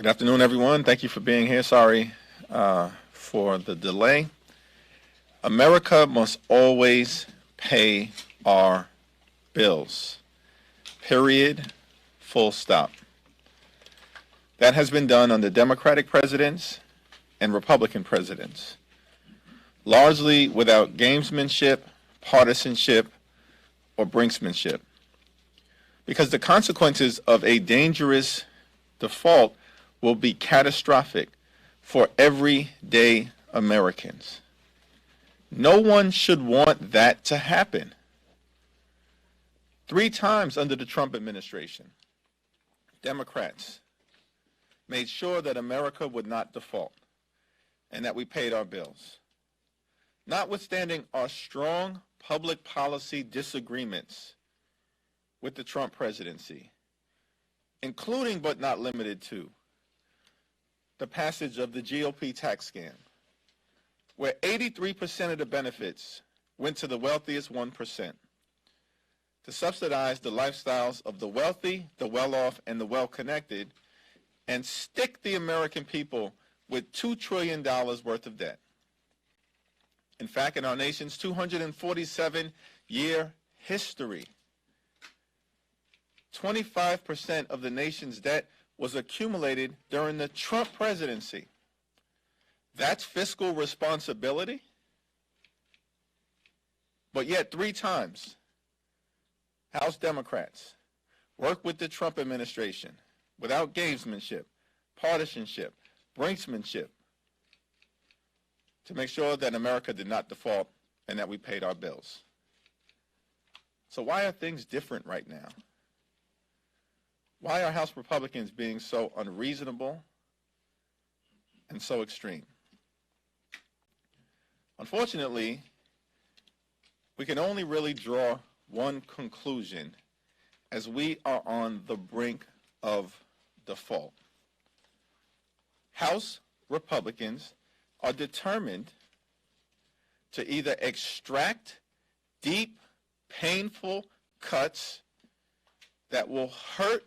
Good afternoon, everyone. Thank you for being here. Sorry for the delay. America must always pay our bills. Period. Full stop. That has been done under Democratic presidents and Republican presidents, largely without gamesmanship, partisanship, or brinksmanship. Because the consequences of a dangerous default will be catastrophic for everyday Americans. No one should want that to happen. 3 times under the Trump administration, Democrats made sure that America would not default and that we paid our bills. Notwithstanding our strong public policy disagreements with the Trump presidency, including but not limited to the passage of the GOP tax scam, where 83% of the benefits went to the wealthiest 1% to subsidize the lifestyles of the wealthy, the well-off, and the well-connected, and stick the American people with $2 trillion worth of debt. In fact, in our nation's 247-year history, 25% of the nation's debt was accumulated during the Trump presidency. That's fiscal responsibility? But yet 3 times, House Democrats worked with the Trump administration without gamesmanship, partisanship, brinksmanship to make sure that America did not default and that we paid our bills. So why are things different right now? Why are House Republicans being so unreasonable and so extreme? Unfortunately, we can only really draw one conclusion as we are on the brink of default. House Republicans are determined to either extract deep, painful cuts that will hurt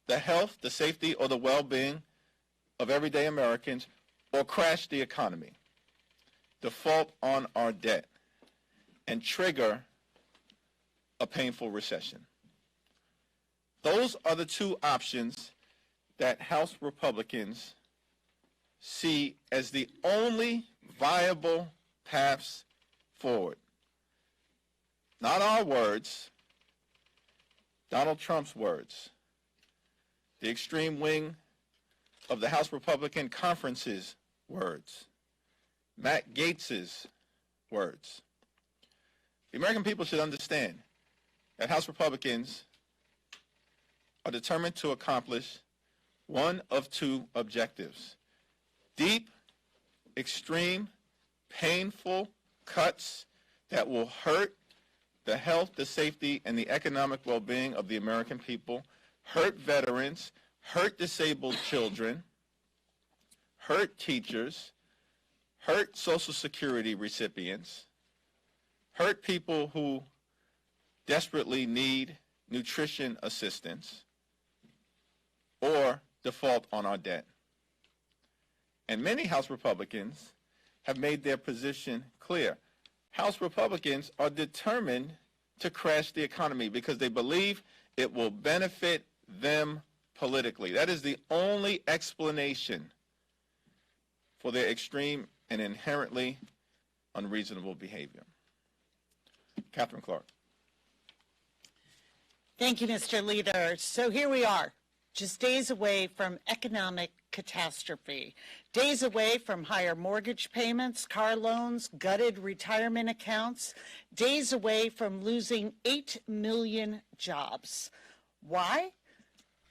the health, the safety, or the well-being of everyday Americans, or crash the economy, default on our debt, and trigger a painful recession. Those are the 2 options that House Republicans see as the only viable paths forward. Not our words, Donald Trump's words. The extreme wing of the House Republican Conference's words. Matt Gaetz's words. The American people should understand that House Republicans are determined to accomplish one of 2 objectives: deep, extreme, painful cuts that will hurt the health, the safety, and the economic well-being of the American people, hurt veterans, hurt disabled children, hurt teachers, hurt Social Security recipients, hurt people who desperately need nutrition assistance, or default on our debt. And many House Republicans have made their position clear. House Republicans are determined to crash the economy because they believe it will benefit them politically. That is the only explanation for their extreme and inherently unreasonable behavior. Catherine Clark. Thank you, Mr. Leader. So here we are, just days away from economic catastrophe, days away from higher mortgage payments, car loans, gutted retirement accounts, days away from losing 8 million jobs. Why?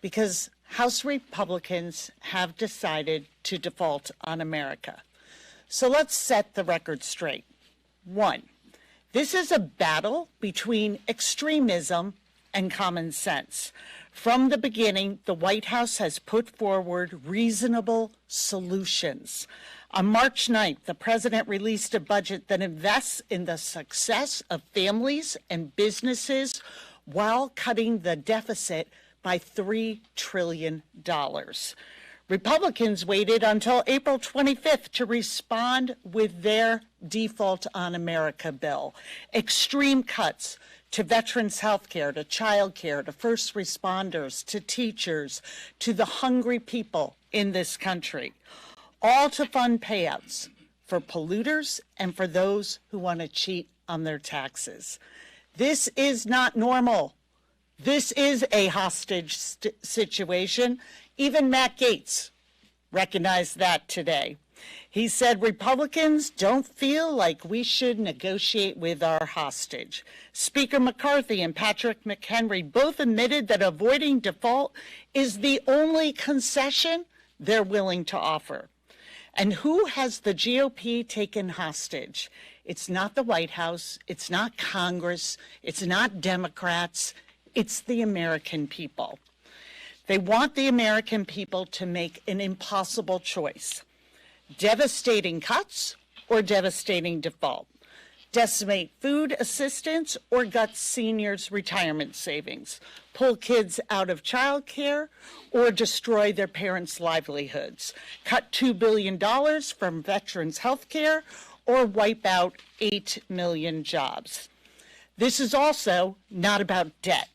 Because House Republicans have decided to default on America. So let's set the record straight. 1, this is a battle between extremism and common sense. From the beginning, the White House has put forward reasonable solutions. On March 9th, the president released a budget that invests in the success of families and businesses while cutting the deficit by $3 trillion. Republicans waited until April 25th to respond with their Default on America bill. Extreme cuts to veterans' health care, to child care, to first responders, to teachers, to the hungry people in this country, all to fund payouts for polluters and for those who want to cheat on their taxes. This is not normal. This is a hostage situation. Even Matt Gaetz recognized that today. He said Republicans don't feel like we should negotiate with our hostage. Speaker McCarthy and Patrick McHenry both admitted that avoiding default is the only concession they're willing to offer. And who has the GOP taken hostage? It's not the White House, it's not Congress, it's not Democrats, it's the American people. They want the American people to make an impossible choice. Devastating cuts or devastating default. Decimate food assistance or gut seniors' retirement savings. Pull kids out of childcare or destroy their parents' livelihoods. Cut $2 billion from veterans' health care or wipe out 8 million jobs. This is also not about debt,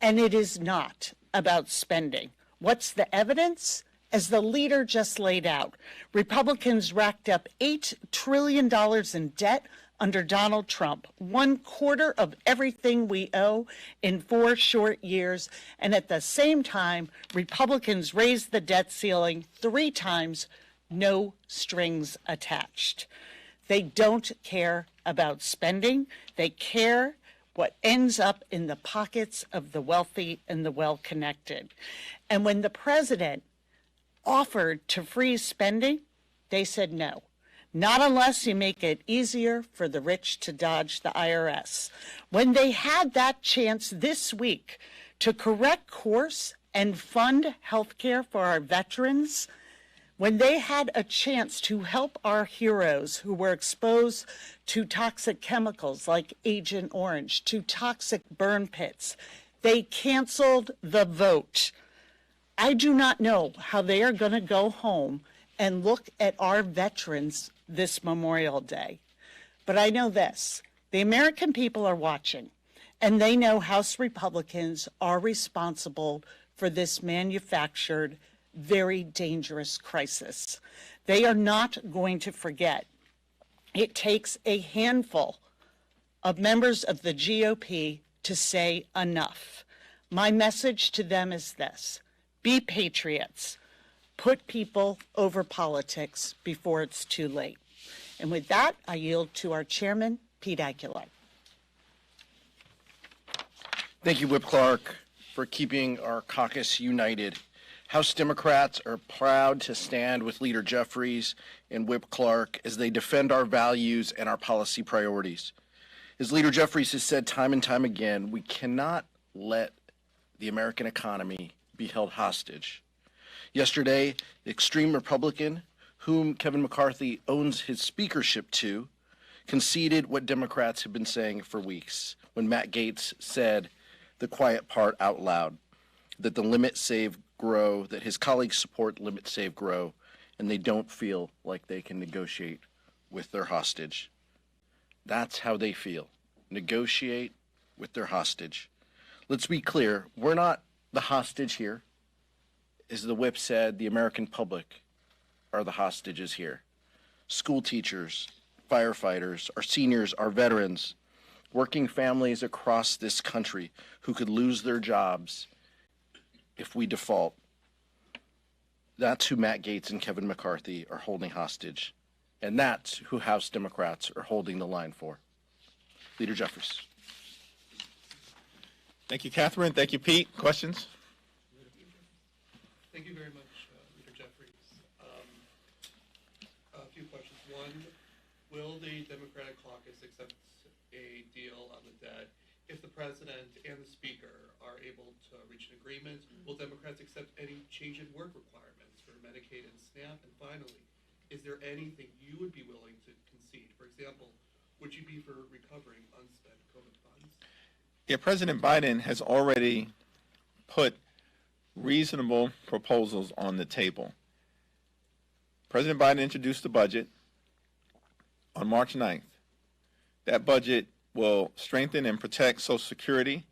and it is not about spending. What's the evidence? As the leader just laid out, Republicans racked up $8 trillion in debt under Donald Trump, 1/4 of everything we owe in 4 short years. And at the same time, Republicans raised the debt ceiling 3 times, no strings attached. They don't care about spending. They care what ends up in the pockets of the wealthy and the well-connected. And when the president offered to freeze spending, they said no. Not unless you make it easier for the rich to dodge the IRS. When they had that chance this week to correct course and fund health care for our veterans, when they had a chance to help our heroes who were exposed to toxic chemicals like Agent Orange, to toxic burn pits, they canceled the vote. I do not know how they are going to go home and look at our veterans this Memorial Day. But I know this, the American people are watching, and they know House Republicans are responsible for this manufactured, very dangerous crisis. They are not going to forget. It takes a handful of members of the GOP to say enough. My message to them is this: be patriots. Put people over politics before it's too late. And with that, I yield to our chairman, Pete Aguilar. Thank you, Whip Clark, for keeping our caucus united. House Democrats are proud to stand with Leader Jeffries and Whip Clark as they defend our values and our policy priorities. As Leader Jeffries has said time and time again, we cannot let the American economy be held hostage. Yesterday, the extreme Republican, whom Kevin McCarthy owns his speakership to, conceded what Democrats have been saying for weeks when Matt Gaetz said the quiet part out loud, that the limit, save, grow, that his colleagues support limit, save, grow, and they don't feel like they can negotiate with their hostage. That's how they feel. Negotiate with their hostage. Let's be clear, we're not the hostage here. As the whip said, the American public are the hostages here. School teachers, firefighters, our seniors, our veterans, working families across this country who could lose their jobs if we default. That's who Matt Gaetz and Kevin McCarthy are holding hostage. And that's who House Democrats are holding the line for. Leader Jeffries. Thank you, Catherine. Thank you, Pete. Questions? Thank you very much, Leader Jeffries. A few questions. One, will the Democratic caucus accept a deal on the debt if the president and the speaker are able to reach an agreement? Will Democrats accept any change in work requirements for Medicaid and SNAP? And finally, is there anything you would be willing to concede? For example, would you be for recovering unspent COVID funds? Yeah, President Biden has already put reasonable proposals on the table. President Biden introduced the budget on March 9th. That budget will strengthen and protect Social Security,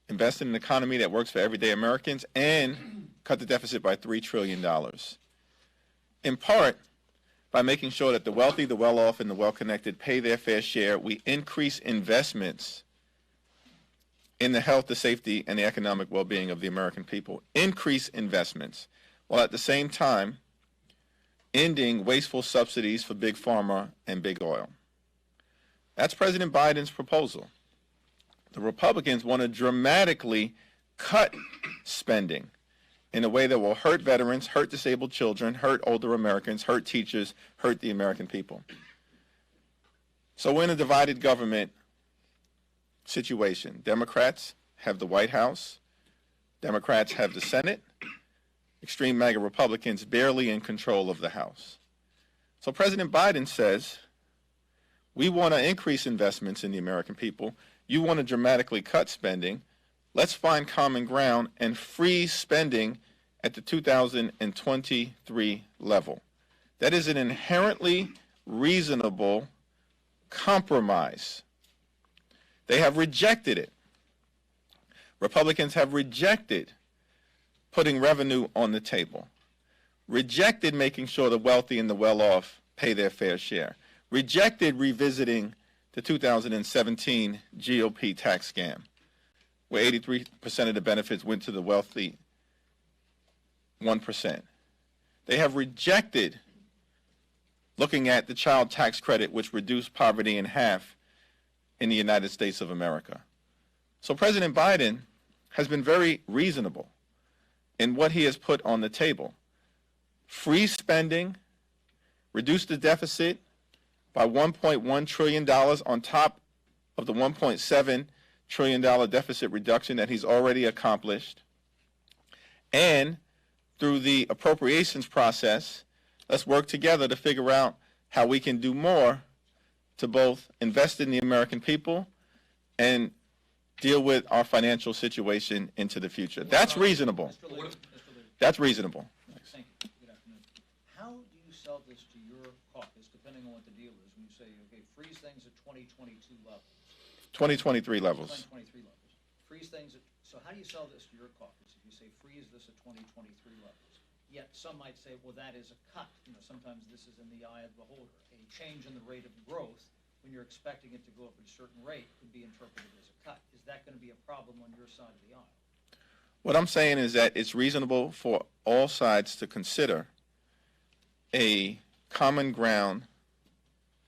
invest in an economy that works for everyday Americans, and cut the deficit by $3 trillion. In part, by making sure that the wealthy, the well-off, and the well-connected pay their fair share, we increase investments in the health, the safety, and the economic well-being of the American people. Increase investments, while at the same time ending wasteful subsidies for big pharma and big oil. That's President Biden's proposal. The Republicans want to dramatically cut spending in a way that will hurt veterans, hurt disabled children, hurt older Americans, hurt teachers, hurt the American people. So we're in a divided government situation. Democrats have the White House. Democrats have the Senate. Extreme MAGA Republicans barely in control of the House. So President Biden says, we want to increase investments in the American people. You want to dramatically cut spending. Let's find common ground and freeze spending at the 2023 level. That is an inherently reasonable compromise. They have rejected it. Republicans have rejected putting revenue on the table, rejected making sure the wealthy and the well-off pay their fair share, rejected revisiting the 2017 GOP tax scam, where 83% of the benefits went to the wealthy 1%. They have rejected looking at the child tax credit, which reduced poverty in half in the United States of America. So President Biden has been very reasonable in what he has put on the table. Freeze spending, reduce the deficit by $1.1 trillion on top of the $1.7 trillion deficit reduction that he's already accomplished. And through the appropriations process, let's work together to figure out how we can do more to both invest in the American people and deal with our financial situation into the future. That's reasonable. That's reasonable. Thank you. Good afternoon. How do you sell this to your caucus, depending on what the deal is, when you say, okay, freeze things at 2022 levels? 2023 levels. 2023 levels. Freeze things at, so how do you sell this to your caucus if you say freeze this at 2023 levels? Yet some might say, well, that is a cut. You know, sometimes this is in the eye of the beholder. A change in the rate of growth when you're expecting it to go up at a certain rate could be interpreted as a cut. Is that going to be a problem on your side of the aisle? What I'm saying is that it's reasonable for all sides to consider a common ground,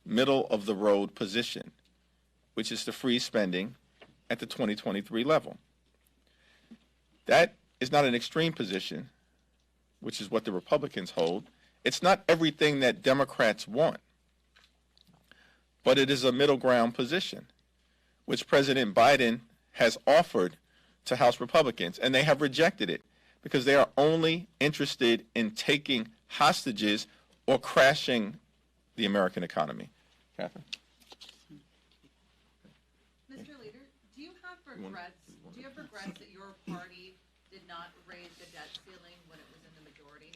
middle of the road position, which is to freeze spending at the 2023 level. That is not an extreme position, which is what the Republicans hold. It's not everything that Democrats want, but it is a middle ground position, which President Biden has offered to House Republicans, and they have rejected it because they are only interested in taking hostages or crashing the American economy. Catherine? Mr. Leader, do you have regrets that your party did not raise the debt ceiling when it was in the majority?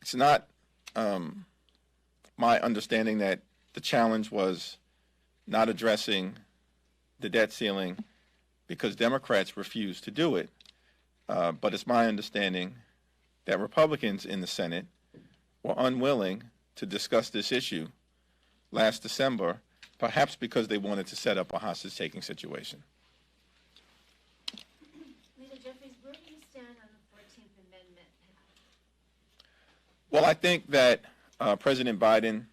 It's not my understanding that the challenge was not addressing the debt ceiling because Democrats refused to do it. But it's my understanding that Republicans in the Senate were unwilling to discuss this issue last December, perhaps because they wanted to set up a hostage-taking situation. Leader Jeffries, where do you stand on the 14th Amendment? Well, I think that President Biden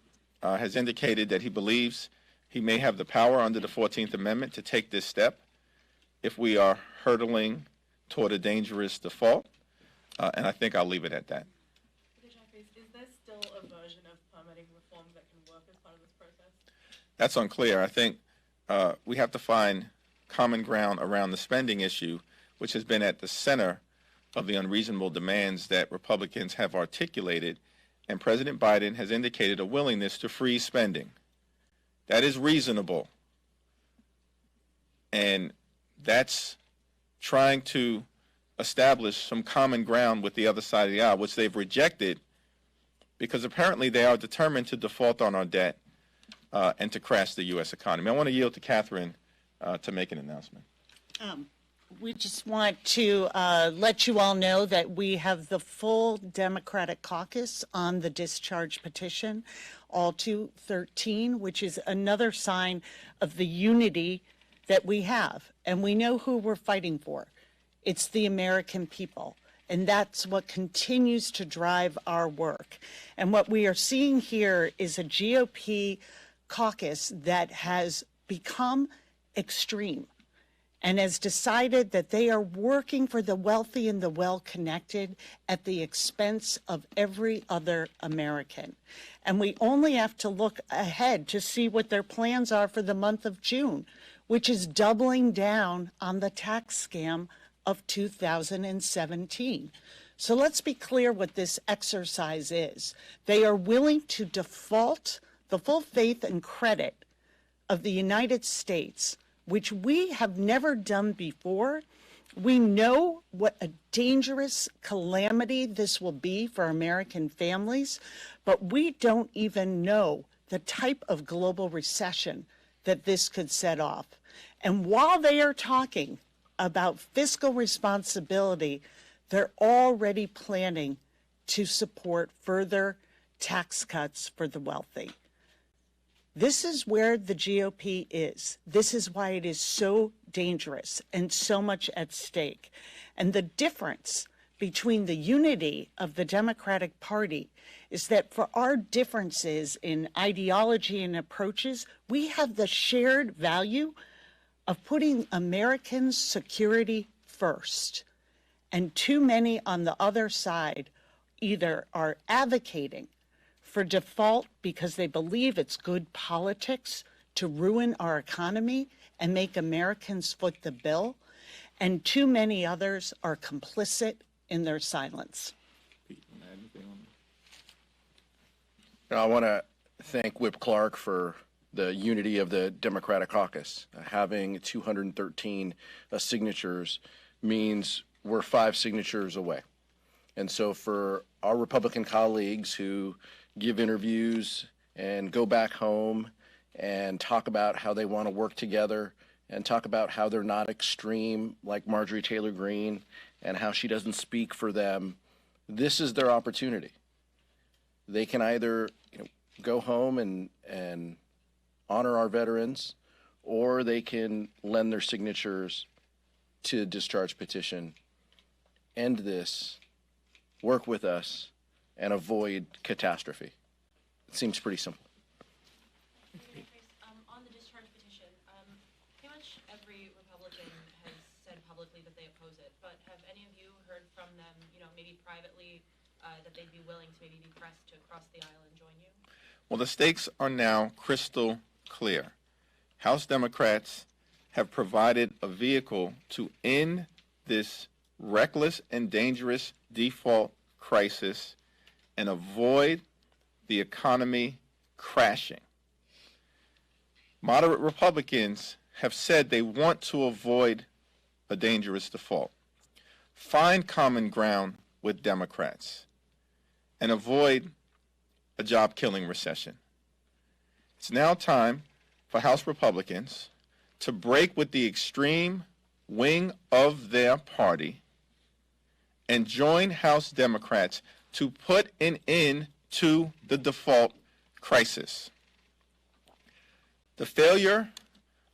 has indicated that he believes he may have the power under the 14th Amendment to take this step if we are hurtling toward a dangerous default, and I think I'll leave it at that. Leader Jeffries, is there still a version of permitting reform that can work as part of this process? That's unclear. I think we have to find common ground around the spending issue, which has been at the center of the unreasonable demands that Republicans have articulated, and President Biden has indicated a willingness to freeze spending. That is reasonable, and that's trying to establish some common ground with the other side of the aisle, which they've rejected because apparently they are determined to default on our debt and to crash the U.S. economy. I want to yield to Catherine to make an announcement. We just want to let you all know that we have the full Democratic caucus on the discharge petition, all 213, which is another sign of the unity that we have. And we know who we're fighting for. It's the American people. And that's what continues to drive our work. And what we are seeing here is a GOP caucus that has become extreme and has decided that they are working for the wealthy and the well-connected at the expense of every other American. And we only have to look ahead to see what their plans are for the month of June, which is doubling down on the tax scam of 2017. So let's be clear what this exercise is. They are willing to default the full faith and credit of the United States, which we have never done before. We know what a dangerous calamity this will be for American families, but we don't even know the type of global recession that this could set off. And while they are talking about fiscal responsibility, they're already planning to support further tax cuts for the wealthy. This is where the GOP is. This is why it is so dangerous and so much at stake. And the difference between the unity of the Democratic Party is that for our differences in ideology and approaches, we have the shared value of putting Americans' security first. And too many on the other side either are advocating for default because they believe it's good politics to ruin our economy and make Americans foot the bill, and too many others are complicit in their silence. I want to thank Whip Clark for the unity of the Democratic caucus. Having 213 signatures means we're 5 signatures away. And so for our Republican colleagues who give interviews and go back home and talk about how they want to work together and talk about how they're not extreme like Marjorie Taylor Greene and how she doesn't speak for them, this is their opportunity. They can either go home and honor our veterans, or they can lend their signatures to the discharge petition, end this, work with us, and avoid catastrophe. It seems pretty simple. On the discharge petition, pretty much every Republican has said publicly that they oppose it, but have any of you heard from them, maybe privately, that they'd be willing to maybe be pressed to cross the aisle and join you? Well, the stakes are now crystal clear. House Democrats have provided a vehicle to end this reckless and dangerous default crisis and avoid the economy crashing. Moderate Republicans have said they want to avoid a dangerous default. Find common ground with Democrats and avoid a job-killing recession. It's now time for House Republicans to break with the extreme wing of their party and join House Democrats to put an end to the default crisis. The failure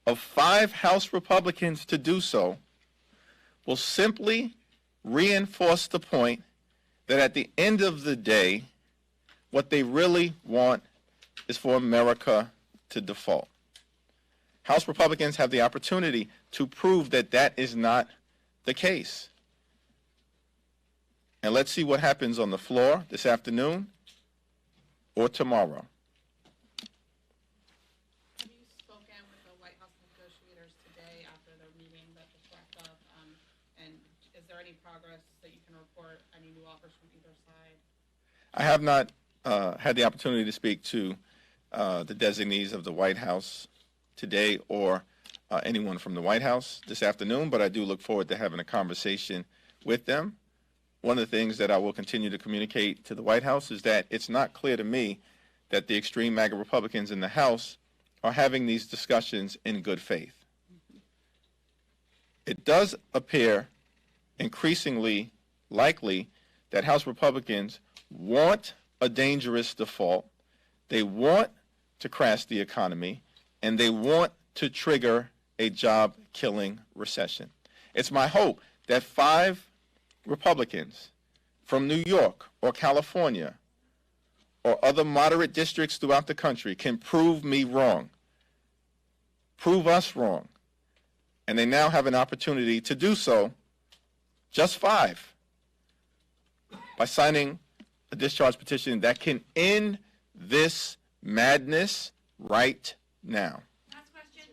of 5 House Republicans to do so will simply reinforce the point that at the end of the day, what they really want is for America to default. House Republicans have the opportunity to prove that that is not the case. And let's see what happens on the floor this afternoon or tomorrow. Have you spoken with the White House negotiators today after their meeting that just wrapped up? And is there any progress that you can report, any new offers from either side? I have not had the opportunity to speak to the designees of the White House today or anyone from the White House this afternoon, but I do look forward to having a conversation with them. One of the things that I will continue to communicate to the White House is that it's not clear to me that the extreme MAGA Republicans in the House are having these discussions in good faith. It does appear increasingly likely that House Republicans want a dangerous default, they want to crash the economy, and they want to trigger a job-killing recession. It's my hope that 5 Republicans from New York or California or other moderate districts throughout the country can prove me wrong, prove us wrong, and they now have an opportunity to do so, just 5, by signing a discharge petition that can end this madness right now. Last question.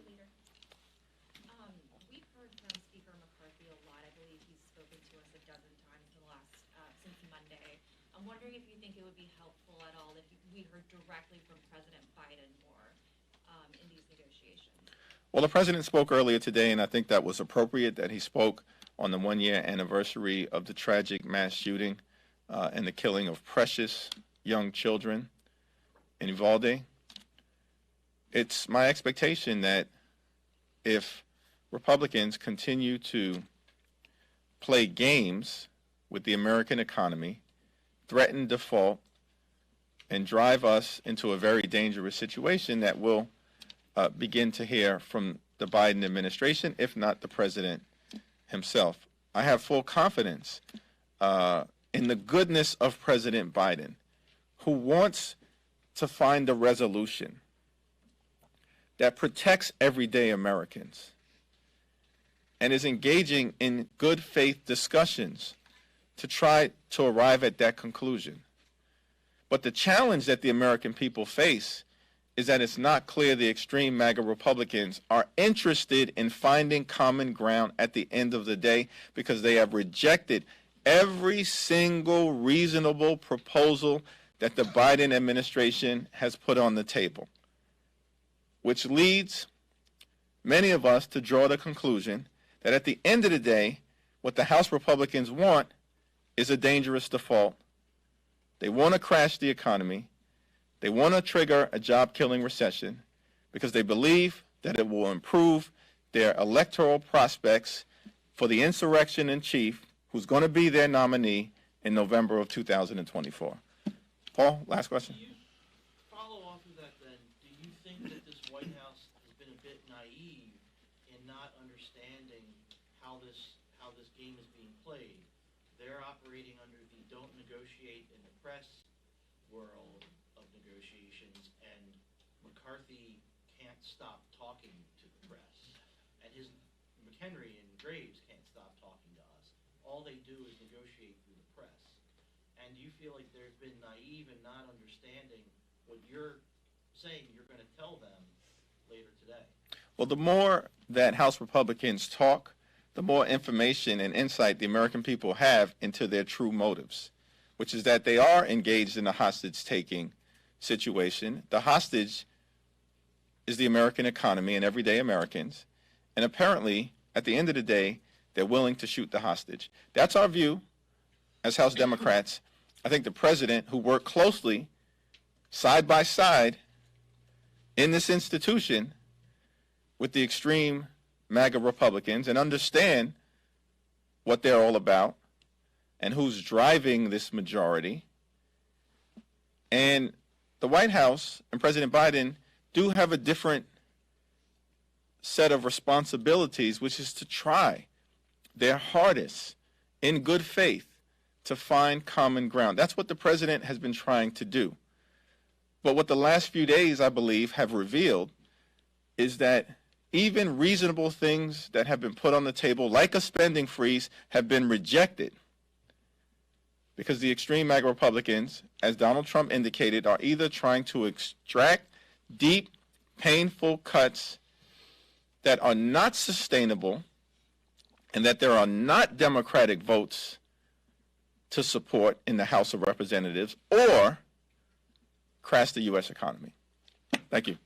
We've heard from Speaker McCarthy a lot. I believe he's spoken to us a dozen times in the last, since Monday. I'm wondering if you think it would be helpful at all if we heard directly from President Biden more in these negotiations. Well, the president spoke earlier today, and I think that was appropriate that he spoke on the 1-year anniversary of the tragic mass shooting and the killing of precious young children in Uvalde. It's my expectation that if Republicans continue to play games with the American economy, threaten default, and drive us into a very dangerous situation, that we'll begin to hear from the Biden administration, if not the president himself. I have full confidence in the goodness of President Biden, who wants to find a resolution that protects everyday Americans and is engaging in good faith discussions to try to arrive at that conclusion. But the challenge that the American people face is that it's not clear the extreme MAGA Republicans are interested in finding common ground at the end of the day, because they have rejected every single reasonable proposal that the Biden administration has put on the table, which leads many of us to draw the conclusion that at the end of the day, what the House Republicans want is a dangerous default. They want to crash the economy. They want to trigger a job-killing recession because they believe that it will improve their electoral prospects for the insurrection in chief, who's going to be their nominee in November of 2024. Paul, last question. Do you follow off of that then? Do you think that this White House has been a bit naive in not understanding how this game is being played? They're operating under the don't negotiate in the press world of negotiations, and McCarthy can't stop talking to the press, and McHenry and Graves can't stop talking to us. All they do is negotiate through the press. And do you feel like they've been naive in not understanding what you're saying you're going to tell them later today? Well, the more that House Republicans talk, the more information and insight the American people have into their true motives, which is that they are engaged in a hostage-taking situation. The hostage is the American economy and everyday Americans, and apparently, at the end of the day, they're willing to shoot the hostage. That's our view as House Democrats. I think the president, who worked closely, side by side, in this institution with the extreme MAGA Republicans and understand what they're all about and who's driving this majority. And the White House and President Biden do have a different set of responsibilities, which is to try their hardest in good faith to find common ground. That's what the president has been trying to do. But what the last few days, I believe, have revealed is that even reasonable things that have been put on the table, like a spending freeze, have been rejected because the extreme MAGA Republicans, as Donald Trump indicated, are either trying to extract deep, painful cuts that are not sustainable and that there are not Democratic votes to support in the House of Representatives, or crash the U.S. economy. Thank you.